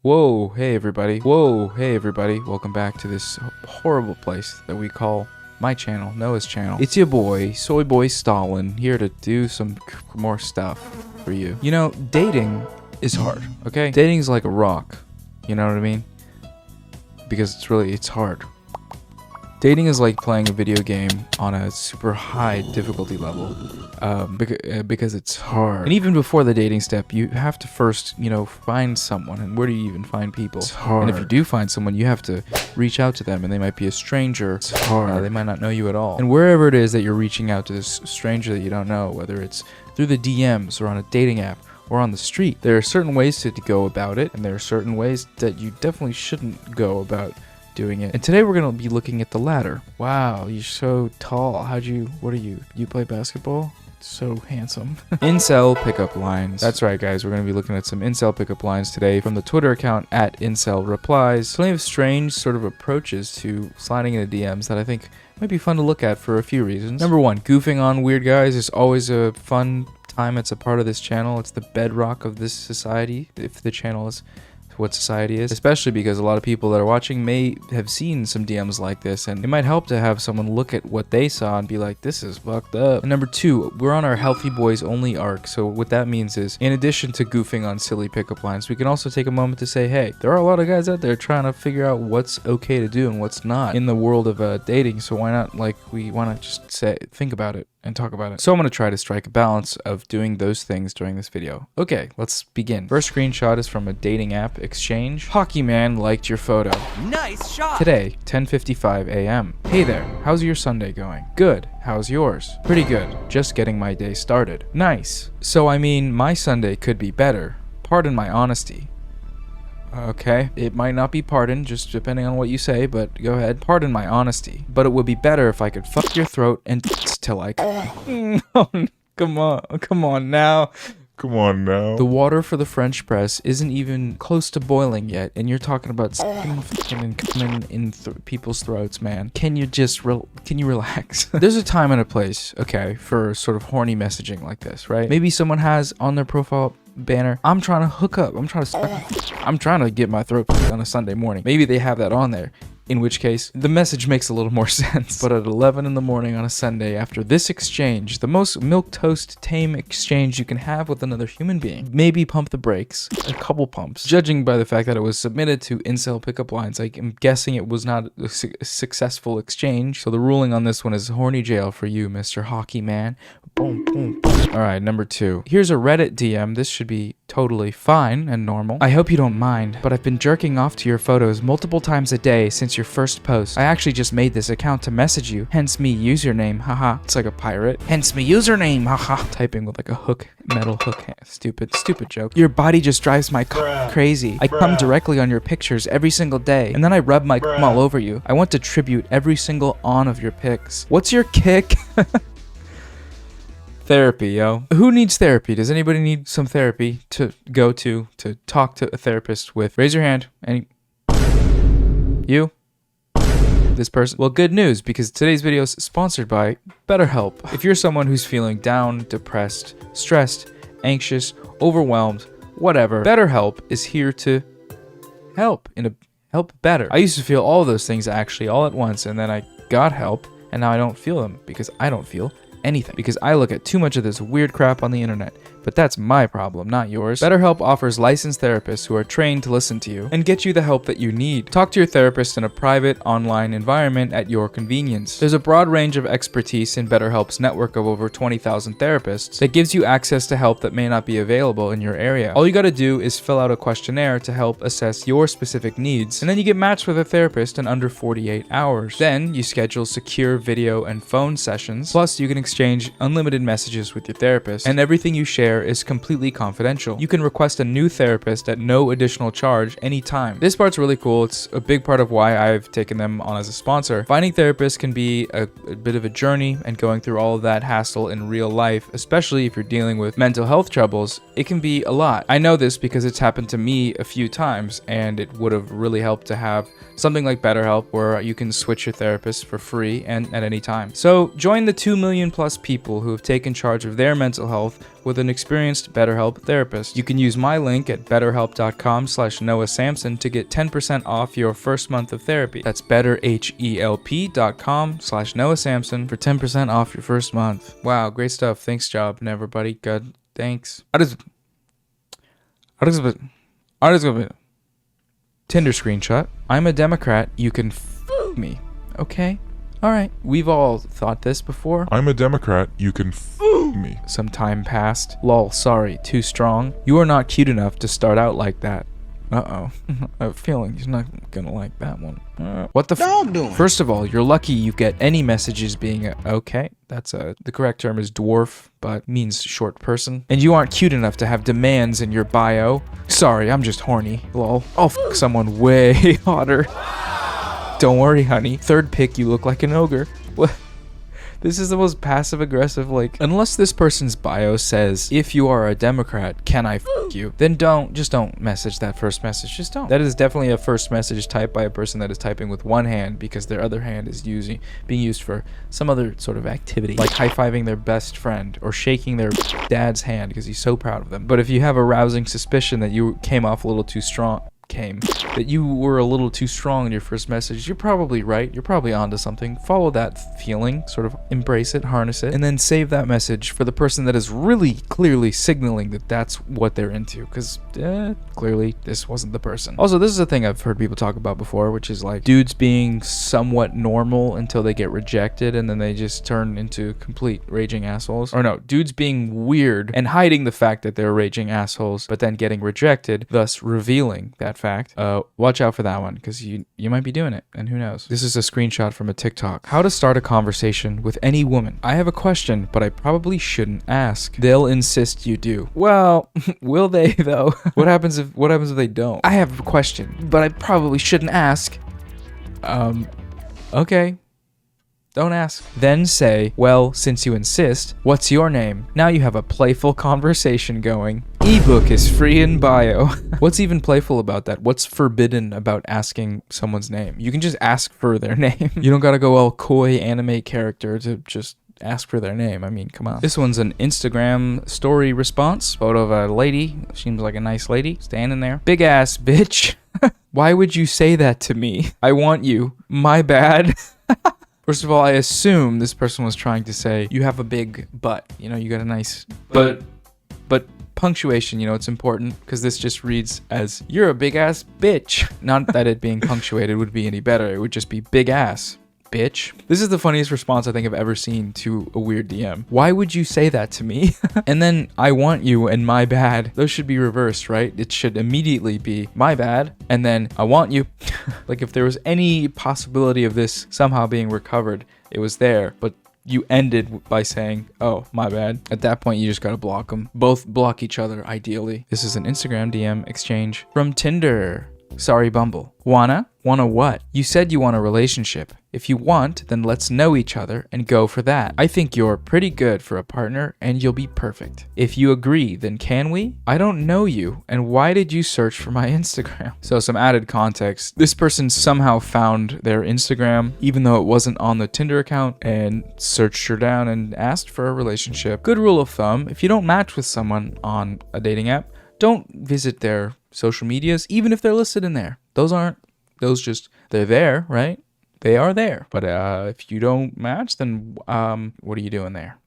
Whoa, hey everybody. Whoa, hey everybody. Welcome back to this horrible place that we call my channel, Noah's channel. It's your boy, Soyboy Stalin, here to do some more stuff for you. You know, dating is hard, okay? Dating is like a rock, you know what I mean? Because it's hard. Dating is like playing a video game on a super high difficulty level, because it's hard. And even before the dating step, you have to first, find someone. And where do you even find people? It's hard. And if you do find someone, you have to reach out to them, and they might be a stranger. It's hard. They might not know you at all. And wherever it is that you're reaching out to this stranger that you don't know, whether it's through the DMs or on a dating app, or on the street, there are certain ways to go about it, and there are certain ways that you definitely shouldn't go about doing it. And today we're gonna be looking at the latter. Wow, you're so tall. What are you? You play basketball? So handsome. INCEL pickup lines. That's right, guys. We're gonna be looking at some INCEL pickup lines today from the Twitter account @INCELReplies. Plenty of strange sort of approaches to sliding into DMs that I think might be fun to look at for a few reasons. Number one, goofing on weird guys is always a fun time. It's a part of this channel. It's the bedrock of this society, if the channel is what society is, especially because a lot of people that are watching may have seen some DMs like this, and it might help to have someone look at what they saw and be like, this is fucked up. And number two, we're on our healthy boys only arc, so what that means is, in addition to goofing on silly pickup lines, we can also take a moment to say, hey, there are a lot of guys out there trying to figure out what's okay to do and what's not in the world of dating, so why not just think about it and talk about it. So I'm going to try to strike a balance of doing those things during this video. Okay, let's begin. First screenshot is from a dating app exchange. Hockey man liked your photo. Nice shot! Today, 10:55 a.m. Hey there, how's your Sunday going? Good, how's yours? Pretty good, just getting my day started. Nice. So I mean, my Sunday could be better. Pardon my honesty. Okay, it might not be pardon, just depending on what you say, but go ahead. Pardon my honesty. But it would be better if I could fuck your throat and till I... Come on now. Come on now. The water for the French press isn't even close to boiling yet, and you're talking about coming in people's throats, man. Can you relax? There's a time and a place, okay, for sort of horny messaging like this, right? Maybe someone has on their profile banner, I'm trying to hook up, I'm trying to get my throat on a Sunday morning. Maybe they have that on there, in which case the message makes a little more sense. But at 11 in the morning on a Sunday, after this exchange, the most milquetoast tame exchange you can have with another human being, maybe pump the brakes, a couple pumps. Judging by the fact that it was submitted to INCEL pickup lines, I'm guessing it was not a successful exchange, so the ruling on this one is horny jail for you, Mr. Hockey Man. Boom, boom, boom. Alright, number two. Here's a Reddit DM. This should be totally fine and normal. I hope you don't mind, but I've been jerking off to your photos multiple times a day since your first post. I actually just made this account to message you, hence me username, haha. It's like a pirate. Hence me username, haha. Typing with like a metal hook. Stupid joke. Your body just drives my crazy. I come directly on your pictures every single day, and then I rub my all over you. I want to tribute every single on of your pics. What's your kick? Therapy, yo. Who needs therapy? Does anybody need some therapy to go to talk to a therapist with? Raise your hand. You? This person? Well, good news, because today's video is sponsored by BetterHelp. If you're someone who's feeling down, depressed, stressed, anxious, overwhelmed, whatever, BetterHelp is here to help better. I used to feel all of those things actually all at once, and then I got help, and now I don't feel them because I don't feel anything, because I look at too much of this weird crap on the internet. But that's my problem, not yours. BetterHelp offers licensed therapists who are trained to listen to you and get you the help that you need. Talk to your therapist in a private, online environment at your convenience. There's a broad range of expertise in BetterHelp's network of over 20,000 therapists that gives you access to help that may not be available in your area. All you gotta do is fill out a questionnaire to help assess your specific needs, and then you get matched with a therapist in under 48 hours. Then you schedule secure video and phone sessions, plus you can exchange unlimited messages with your therapist, and everything you share is completely confidential. You can request a new therapist at no additional charge anytime. This part's really cool. It's a big part of why I've taken them on as a sponsor. Finding therapists can be a bit of a journey, and going through all of that hassle in real life, especially if you're dealing with mental health troubles, it can be a lot. I know this because it's happened to me a few times, and it would have really helped to have something like BetterHelp where you can switch your therapist for free and at any time. So join the 2 million plus people who have taken charge of their mental health with an experienced BetterHelp therapist. You can use my link at betterhelp.com/NoahSamson to get 10% off your first month of therapy. That's betterhelp.com/NoahSamson for 10% off your first month. Wow, great stuff. Thanks, job, and everybody. Good. Thanks. Tinder screenshot. I'm a Democrat. You can me. Okay. All right. We've all thought this before. I'm a Democrat. You can me. Some time passed. Lol, sorry. Too strong. You are not cute enough to start out like that. Uh-oh. I have a feeling he's not gonna like that one. What the dog doing? First of all, you're lucky you get any messages being okay. That's the correct term is dwarf, but means short person. And you aren't cute enough to have demands in your bio. Sorry, I'm just horny. Lol. I'll f someone way hotter. Don't worry, honey. Third pick, you look like an ogre. What? This is the most passive-aggressive, like, unless this person's bio says, if you are a Democrat, can I f you? Then just don't message that first message. Just don't. That is definitely a first message typed by a person that is typing with one hand because their other hand is being used for some other sort of activity, like high-fiving their best friend or shaking their dad's hand because he's so proud of them. But if you have a rousing suspicion that you came off a little too strong, that you were a little too strong in your first message, you're probably right. You're probably onto something. Follow that feeling, sort of embrace it, harness it, and then save that message for the person that is really clearly signaling that that's what they're into, because clearly this wasn't the person. Also, this is a thing I've heard people talk about before, which is like dudes being somewhat normal until they get rejected and then they just turn into complete raging assholes. Or no, dudes being weird and hiding the fact that they're raging assholes, but then getting rejected, thus revealing that fact. Watch out for that one, because you might be doing it, and who knows. This is a screenshot from a TikTok. How to start a conversation with any woman. I have a question, but I probably shouldn't ask. They'll insist you do. Well, will they though? What happens if they don't? I have a question, but I probably shouldn't ask. Okay. Don't ask. Then say, well, since you insist, what's your name? Now you have a playful conversation going. Ebook is free in bio. What's even playful about that? What's forbidden about asking someone's name? You can just ask for their name. You don't gotta go all coy anime character to just ask for their name. I mean, come on. This one's an Instagram story response. Photo of a lady. Seems like a nice lady. Standing there. Big ass bitch. Why would you say that to me? I want you. My bad. First of all, I assume this person was trying to say, you have a big butt. You know, you got a nice butt. But punctuation, you know, it's important, because this just reads as, you're a big ass bitch. Not that it being punctuated would be any better. It would just be big ass bitch. This is the funniest response I think I've ever seen to a weird DM. Why would you say that to me? And then I want you and my bad. Those should be reversed, right? It should immediately be my bad and then I want you. Like if there was any possibility of this somehow being recovered, it was there, but you ended by saying, oh, my bad. At that point, you just gotta block them. Both block each other, ideally. This is an Instagram DM exchange from Tinder. Sorry, Bumble. Wanna? Wanna what? You said you want a relationship. If you want, then let's know each other and go for that. I think you're pretty good for a partner and you'll be perfect. If you agree, then can we? I don't know you, and why did you search for my Instagram? So some added context. This person somehow found their Instagram, even though it wasn't on the Tinder account, and searched her down and asked for a relationship. Good rule of thumb, if you don't match with someone on a dating app, don't visit their social medias, even if they're listed in there. They're there, right? They are there. But if you don't match, then what are you doing there?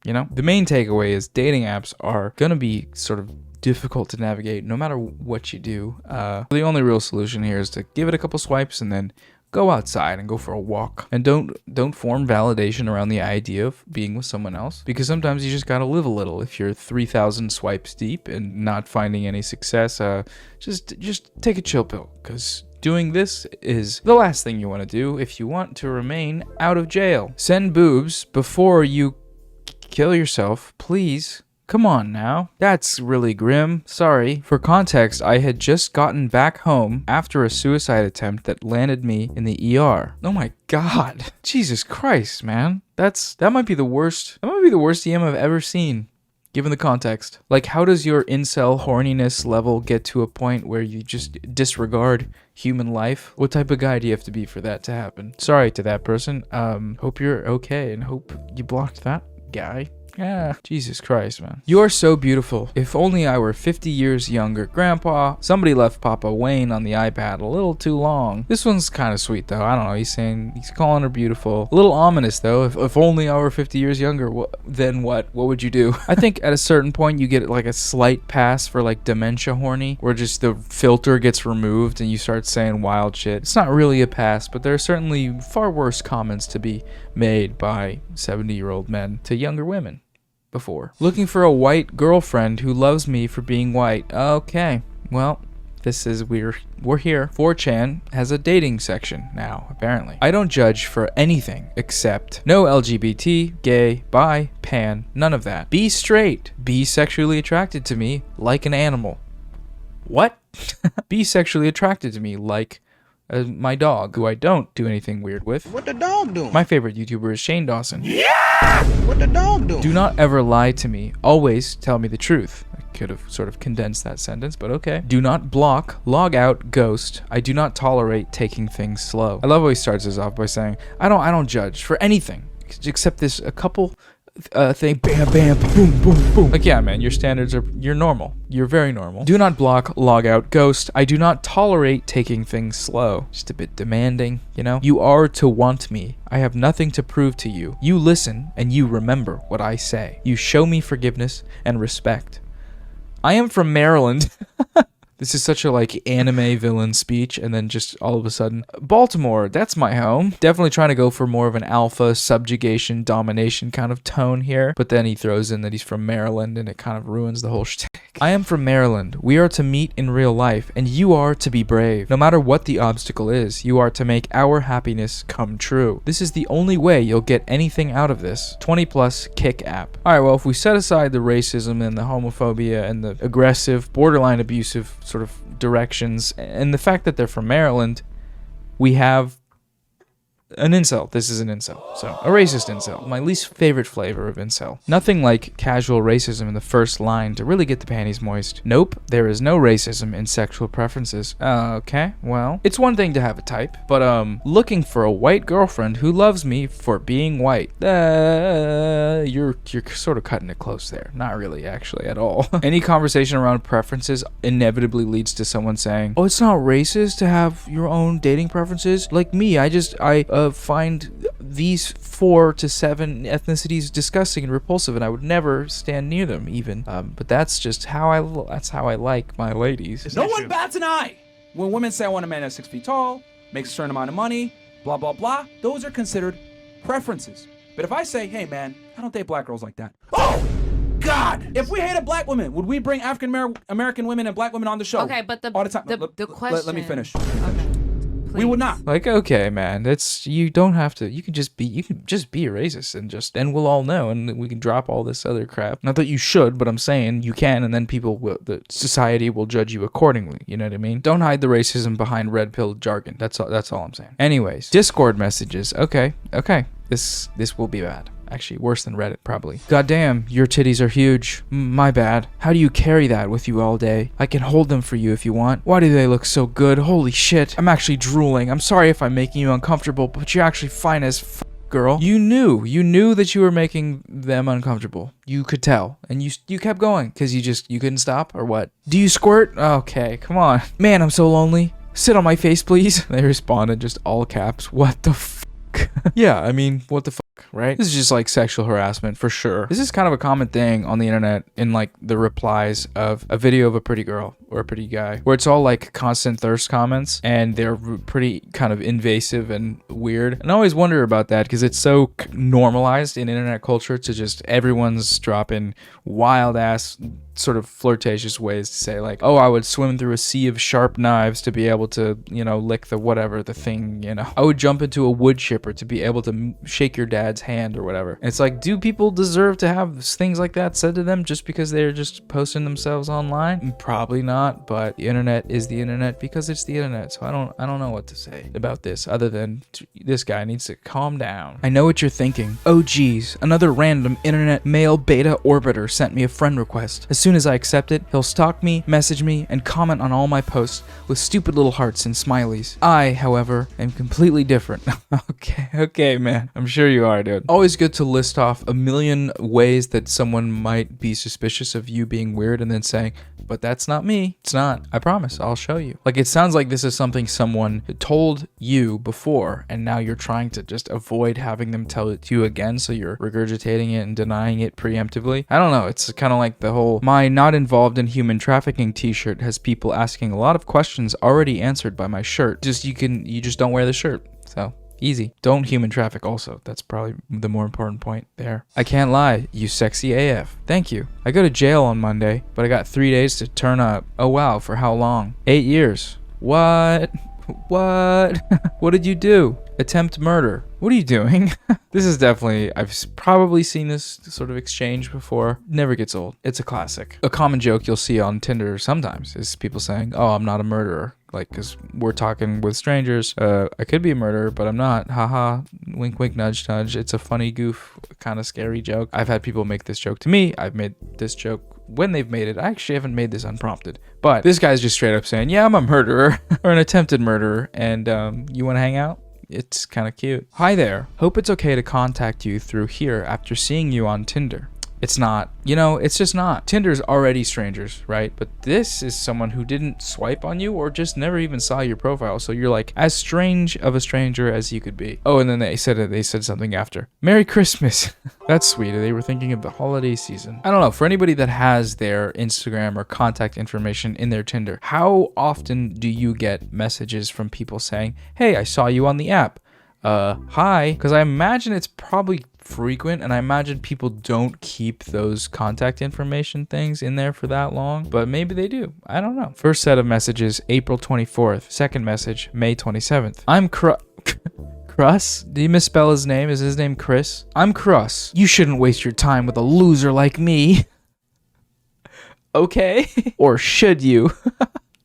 You know? The main takeaway is dating apps are gonna be sort of difficult to navigate no matter what you do. The only real solution here is to give it a couple swipes and then go outside and go for a walk. And don't form validation around the idea of being with someone else, because sometimes you just gotta live a little. If you're 3,000 swipes deep and not finding any success, just take a chill pill, because doing this is the last thing you want to do if you want to remain out of jail. Send boobs before you kill yourself, please. Come on now. That's really grim. Sorry. For context, I had just gotten back home after a suicide attempt that landed me in the ER. Oh my god. Jesus Christ, man. That might be the worst. That might be the worst DM I've ever seen, given the context. Like, how does your incel horniness level get to a point where you just disregard human life? What type of guy do you have to be for that to happen? Sorry to that person. Hope you're okay and hope you blocked that guy. Yeah, Jesus Christ, man. You are so beautiful. If only I were 50 years younger. Grandpa, somebody left Papa Wayne on the iPad a little too long. This one's kind of sweet, though. I don't know. He's calling her beautiful. A little ominous, though. If only I were 50 years younger, then what? What would you do? I think at a certain point, you get like a slight pass for like dementia horny, where just the filter gets removed and you start saying wild shit. It's not really a pass, but there are certainly far worse comments to be made by 70-year-old men to younger women before. Looking for a white girlfriend who loves me for being white. Okay, well, this is we're here. 4chan has a dating section now, apparently. I don't judge for anything except no LGBT, gay, bi, pan, none of that. Be straight. Be sexually attracted to me like an animal. What? Be sexually attracted to me like my dog, who I don't do anything weird with. What the dog doing? My favorite YouTuber is Shane Dawson. Yeah! What the dog doing? Do not ever lie to me. Always tell me the truth. I could have sort of condensed that sentence, but okay. Do not block, log out, ghost. I do not tolerate taking things slow. I love how he starts this off by saying, I don't judge for anything except this a couple thing, bam, bam, boom, boom, boom. Like, yeah, man, your standards are, you're normal. You're very normal. Do not block, log out, ghost. I do not tolerate taking things slow. Just a bit demanding, you know? You are to want me. I have nothing to prove to you. You listen and you remember what I say. You show me forgiveness and respect. I am from Maryland. This is such a like anime villain speech, and then just all of a sudden, Baltimore, that's my home. Definitely trying to go for more of an alpha subjugation domination kind of tone here, but then he throws in that he's from Maryland and it kind of ruins the whole shtick. I am from Maryland. We are to meet in real life, and you are to be brave. No matter what the obstacle is, you are to make our happiness come true. This is the only way you'll get anything out of this. 20+ kick app. Alright, well, if we set aside the racism and the homophobia and the aggressive, borderline abusive sort of directions, and the fact that they're from Maryland, we have an incel. This is an incel. So, a racist incel. My least favorite flavor of incel. Nothing like casual racism in the first line to really get the panties moist. Nope, there is no racism in sexual preferences. Okay, well, it's one thing to have a type, but looking for a white girlfriend who loves me for being white. You're sort of cutting it close there. Not really, actually, at all. Any conversation around preferences inevitably leads to someone saying, oh, it's not racist to have your own dating preferences. Like me, I find these 4 to 7 ethnicities disgusting and repulsive, and I would never stand near them even. But that's just how I like my ladies. No one bats an eye when women say I want a man that's 6 feet tall, makes a certain amount of money, blah blah blah. Those are considered preferences. But if I say, hey man, I don't date black girls like that. Oh God! If we hated black women, would we bring African American women and black women on the show? Okay, but all the time. The question. Let me finish. Okay. We would not. Like, okay, man, you don't have to. You can just be a racist and we'll all know, and we can drop all this other crap. Not that you should, but I'm saying you can, and then the society will judge you accordingly. You know what I mean? Don't hide the racism behind red pill jargon. That's all I'm saying. Anyways, Discord messages. Okay. This will be bad. Actually, worse than Reddit, probably. Goddamn, your titties are huge. My bad. How do you carry that with you all day? I can hold them for you if you want. Why do they look so good? Holy shit. I'm actually drooling. I'm sorry if I'm making you uncomfortable, but you're actually fine as f, girl. You knew that you were making them uncomfortable. You could tell. And you kept going, because you couldn't stop, or what? Do you squirt? Okay, come on. Man, I'm so lonely. Sit on my face, please. They responded, just all caps. What the f? Yeah, I mean, what the fuck, right? This is just like sexual harassment for sure. This is kind of a common thing on the internet in like the replies of a video of a pretty girl or a pretty guy, where it's all like constant thirst comments, and they're pretty kind of invasive and weird. And I always wonder about that, because it's so normalized in internet culture to just everyone's dropping wild ass sort of flirtatious ways to say like, oh, I would swim through a sea of sharp knives to be able to, lick the thing, I would jump into a wood chipper to be able to shake your dad's hand or whatever. And it's like, do people deserve to have things like that said to them just because they're just posting themselves online? Probably not, but the internet is the internet because it's the internet. So I don't know what to say about this other than this guy needs to calm down. I know what you're thinking. Oh geez, another random internet male beta orbiter sent me a friend request. As soon as I accept it, he'll stalk me, message me, and comment on all my posts with stupid little hearts and smileys. I, however, am completely different. Okay, man. I'm sure you are, dude. good. Always good to list off a million ways that someone might be suspicious of you being weird and then saying, but that's not me. It's not. I promise. I'll show you. Like, it sounds like this is something someone told you before, and now you're trying to just avoid having them tell it to you again, so you're regurgitating it and denying it preemptively. I don't know. It's kind of like the whole "my not involved in human trafficking" t-shirt has people asking a lot of questions already answered by my shirt. You just don't wear the shirt. So easy. Don't human traffic also. That's probably the more important point there. I can't lie. You sexy AF. Thank you. I go to jail on Monday, but I got 3 days to turn up. Oh wow, for how long? 8 years. What? What? What did you do? Attempt murder. What are you doing? This is definitely, I've probably seen this sort of exchange before. Never gets old. It's a classic. A common joke you'll see on Tinder sometimes is people saying, oh, I'm not a murderer. Like, because we're talking with strangers. I could be a murderer, but I'm not. Haha. Wink, wink, nudge, nudge. It's a funny goof, kind of scary joke. I've had people make this joke to me. I've made this joke when they've made it. I actually haven't made this unprompted. But this guy's just straight up saying, yeah, I'm a murderer or an attempted murderer. And you want to hang out? It's kind of cute. Hi there. Hope it's okay to contact you through here after seeing you on Tinder. It's not. You know, it's just not. Tinder's already strangers, right? But this is someone who didn't swipe on you or just never even saw your profile. So you're like as strange of a stranger as you could be. Oh, and then they said something after. Merry Christmas. That's sweet. They were thinking of the holiday season. I don't know. For anybody that has their Instagram or contact information in their Tinder, how often do you get messages from people saying, hey, I saw you on the app? Hi. Because I imagine it's probably frequent, and I imagine people don't keep those contact information things in there for that long, but maybe they do. I don't know. First set of messages, April 24th. Second message, May 27th. I'm Cruss? Did you misspell his name? Is his name Chris? I'm Cruss. You shouldn't waste your time with a loser like me. Okay. Or should you?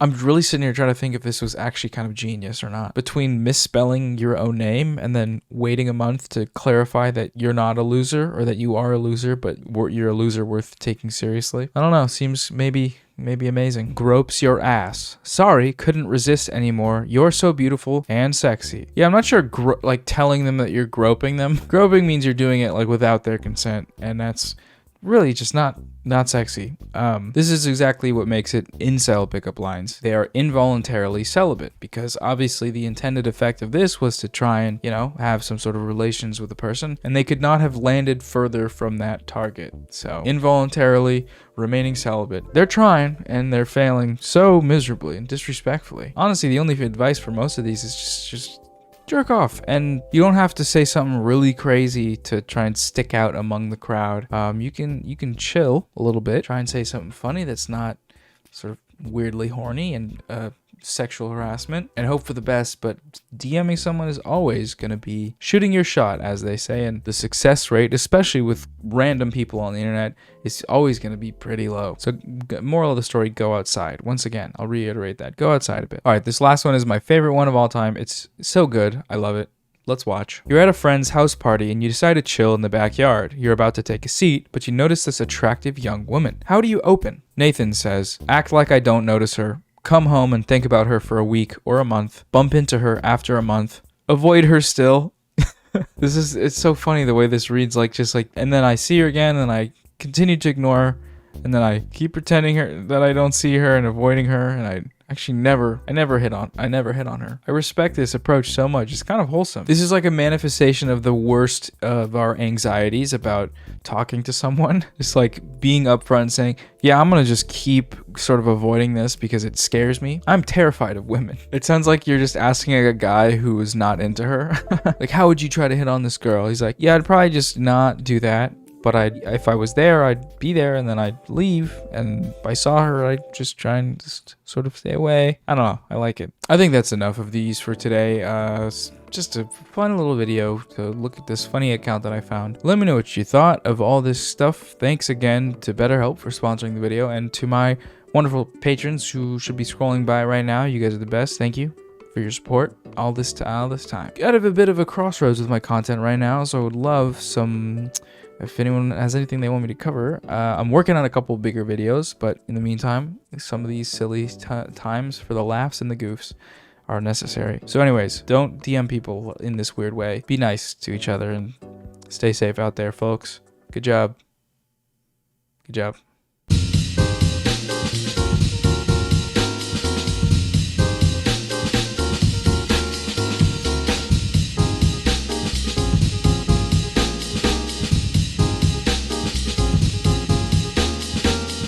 I'm really sitting here trying to think if this was actually kind of genius or not. Between misspelling your own name and then waiting a month to clarify that you're not a loser or that you are a loser, but you're a loser worth taking seriously. I don't know. Seems maybe amazing. Gropes your ass. Sorry, couldn't resist anymore. You're so beautiful and sexy. Yeah, I'm not sure like telling them that you're groping them. Groping means you're doing it like without their consent, and that's really just not sexy. This is exactly what makes it incel pickup lines. They are involuntarily celibate because obviously the intended effect of this was to try and, you know, have some sort of relations with a person, and they could not have landed further from that target. So involuntarily remaining celibate. They're trying and they're failing so miserably and disrespectfully. Honestly, the only advice for most of these is just jerk off, and you don't have to say something really crazy to try and stick out among the crowd. You can chill a little bit, try and say something funny that's not sort of weirdly horny and sexual harassment, and hope for the best. But DMing someone is always going to be shooting your shot, as they say, and the success rate, especially with random people on the internet, is always going to be pretty low. So moral of the story, go outside. Once again, I'll reiterate that. Go outside a bit. All right, this last one is my favorite one of all time. It's so good. I love it. Let's watch. You're at a friend's house party and you decide to chill in the backyard. You're about to take a seat, but you notice this attractive young woman. How do you open? Nathan says, act like I don't notice her. Come home and think about her for a week or a month. Bump into her after a month. Avoid her still. It's so funny the way this reads, and then I see her again and I continue to ignore her, and then I keep pretending that I don't see her and avoiding her, and I never hit on her. I respect this approach so much. It's kind of wholesome. This is like a manifestation of the worst of our anxieties about talking to someone. It's like being upfront and saying, yeah, I'm gonna just keep sort of avoiding this because it scares me. I'm terrified of women. It sounds like you're just asking a guy who is not into her. Like, how would you try to hit on this girl? He's like, yeah, I'd probably just not do that. But if I was there, I'd be there, and then I'd leave. And if I saw her, I'd just try and just sort of stay away. I don't know. I like it. I think that's enough of these for today. Just a fun little video to look at this funny account that I found. Let me know what you thought of all this stuff. Thanks again to BetterHelp for sponsoring the video, and to my wonderful patrons who should be scrolling by right now. You guys are the best. Thank you for your support all this time. Out of a bit of a crossroads with my content right now, so I would love some... If anyone has anything they want me to cover, I'm working on a couple bigger videos, but in the meantime, some of these silly times for the laughs and the goofs are necessary. So anyways, don't DM people in this weird way. Be nice to each other and Stay safe out there, folks. Good job. Good job.